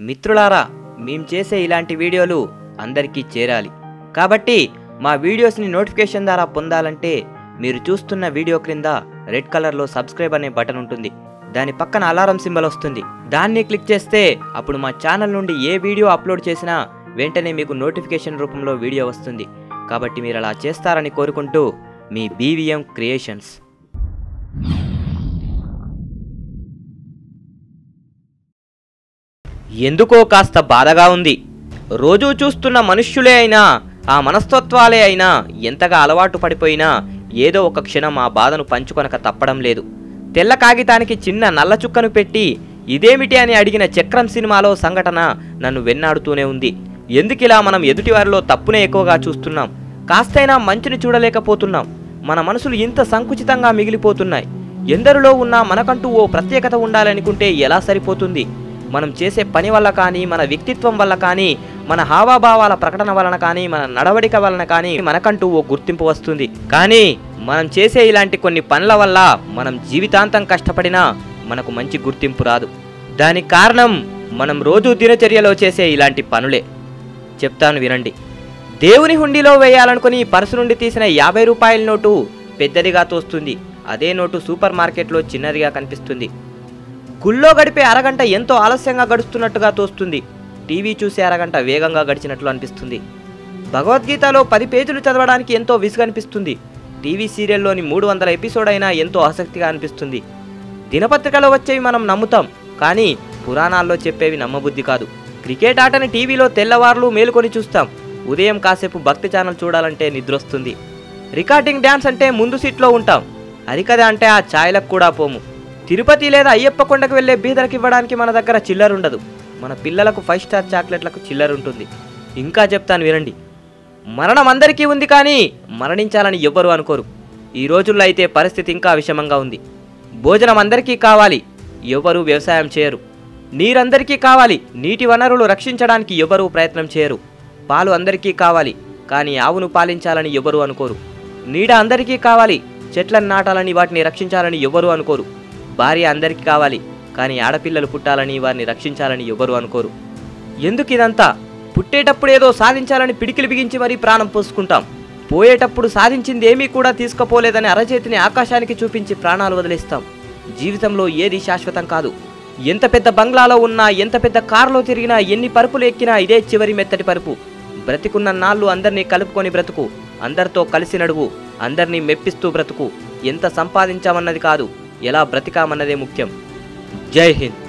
మిత్రులారా, మేము చేసే ఇలాంటి వీడియోలు అందరికీ చేరాలి. కాబట్టి మా వీడియోస్ని నోటిఫికేషన్ ద్వారా పొందాలంటే మీరు చూస్తున్న వీడియో క్రింద రెడ్ కలర్లో సబ్స్క్రైబ్ అనే బటన్ ఉంటుంది. దాని పక్కన అలారం సింబల్ వస్తుంది. దాన్ని క్లిక్ చేస్తే అప్పుడు మా ఛానల్ నుండి ఏ వీడియో అప్లోడ్ చేసినా వెంటనే మీకు నోటిఫికేషన్ రూపంలో వీడియో వస్తుంది. కాబట్టి మీరు అలా చేస్తారని కోరుకుంటూ మీ బీవీఎం క్రియేషన్స్. ఎందుకో కాస్త బాధగా ఉంది. రోజూ చూస్తున్న మనుష్యులే అయినా, ఆ మనస్తత్వాలే అయినా ఎంతగా అలవాటు పడిపోయినా ఏదో ఒక క్షణం ఆ బాధను పంచుకొనక తప్పడం లేదు. తెల్ల కాగితానికి చిన్న నల్ల చుక్కను పెట్టి ఇదేమిటి అని అడిగిన చక్రం సినిమాలో సంఘటన నన్ను వెన్నాడుతూనే ఉంది. ఎందుకిలా మనం ఎదుటివారిలో తప్పునే ఎక్కువగా చూస్తున్నాం? కాస్తైనా మంచిని చూడలేకపోతున్నాం. మన మనసులు ఇంత సంకుచితంగా మిగిలిపోతున్నాయి. ఎందరిలో ఉన్నా మనకంటూ ఓ ప్రత్యేకత ఉండాలనుకుంటే ఎలా సరిపోతుంది? మనం చేసే పని వల్ల కానీ, మన వ్యక్తిత్వం వల్ల కానీ, మన హావభావాల ప్రకటన వలన కానీ, మన నడవడిక వలన కానీ మనకంటూ ఓ గుర్తింపు వస్తుంది. కానీ మనం చేసే ఇలాంటి కొన్ని పనుల వల్ల మనం జీవితాంతం కష్టపడినా మనకు మంచి గుర్తింపు రాదు. దానికి కారణం మనం రోజు దినచర్యలో చేసే ఇలాంటి పనులే. చెప్తాను వినండి. దేవుని హుండీలో వేయాలనుకుని పర్సు నుండి తీసిన 50 రూపాయల నోటు పెద్దదిగా తోస్తుంది. అదే నోటు సూపర్ మార్కెట్లో చిన్నదిగా కనిపిస్తుంది. గుళ్ళో గడిపే అరగంట ఎంతో ఆలస్యంగా గడుస్తున్నట్టుగా తోస్తుంది. టీవీ చూసే అరగంట వేగంగా గడిచినట్లు అనిపిస్తుంది. భగవద్గీతలో 10 పేజీలు చదవడానికి ఎంతో విసుగనిపిస్తుంది. టీవీ సీరియల్లోని 300 ఎపిసోడ్ అయినా ఎంతో ఆసక్తిగా అనిపిస్తుంది. దినపత్రికలో వచ్చేవి మనం నమ్ముతాం, కానీ పురాణాల్లో చెప్పేవి నమ్మబుద్ధి కాదు. క్రికెట్ ఆటని టీవీలో తెల్లవార్లు మేలుకొని చూస్తాం. ఉదయం కాసేపు భక్తి ఛానల్ చూడాలంటే నిద్రొస్తుంది. రికార్డింగ్ డ్యాన్స్ అంటే ముందు సీట్లో ఉంటాం. హరికథ అంటే ఆ ఛాయలకు కూడా పోము. తిరుపతి లేదా అయ్యప్ప కొండకు వెళ్ళే బీదలకు ఇవ్వడానికి మన దగ్గర చిల్లర ఉండదు. మన పిల్లలకు 5 స్టార్ చాక్లెట్లకు చిల్లర ఉంటుంది. ఇంకా చెప్తాను వినండి. మరణం అందరికీ ఉంది, కానీ మరణించాలని ఎవ్వరూ అనుకోరు. ఈ రోజుల్లో అయితే పరిస్థితి ఇంకా విషమంగా ఉంది. భోజనం అందరికీ కావాలి, ఎవ్వరూ వ్యవసాయం చేయరు. నీరందరికీ కావాలి, నీటి వనరులు రక్షించడానికి ఎవ్వరూ ప్రయత్నం చేయరు. పాలు అందరికీ కావాలి, కానీ ఆవును పాలించాలని ఎవ్వరూ అనుకోరు. నీడ అందరికీ కావాలి, చెట్లను నాటాలని, వాటిని రక్షించాలని ఎవ్వరూ అనుకోరు. భార్య అందరికీ కావాలి, కానీ ఆడపిల్లలు పుట్టాలని, వారిని రక్షించాలని ఎవ్వరూ అనుకోరు. ఎందుకు ఇదంతా? పుట్టేటప్పుడు ఏదో సాధించాలని పిడికిలు బిగించి మరీ ప్రాణం పోసుకుంటాం. పోయేటప్పుడు సాధించింది ఏమీ కూడా తీసుకుపోలేదని అరచేతిని ఆకాశానికి చూపించి ప్రాణాలు వదిలేస్తాం. జీవితంలో ఏది శాశ్వతం కాదు. ఎంత పెద్ద బంగ్లాలో ఉన్నా, ఎంత పెద్ద కారులో తిరిగినా, ఎన్ని పరుపులు ఎక్కినా ఇదే చివరి మెత్తటి పరుపు. బ్రతికున్న నాళ్ళు అందరినీ కలుపుకొని బ్రతుకు, అందరితో కలిసి నడువు, అందరినీ మెప్పిస్తూ బ్రతుకు. ఎంత సంపాదించామన్నది కాదు, ఎలా బ్రతికామన్నదే ముఖ్యం. జై హింద్.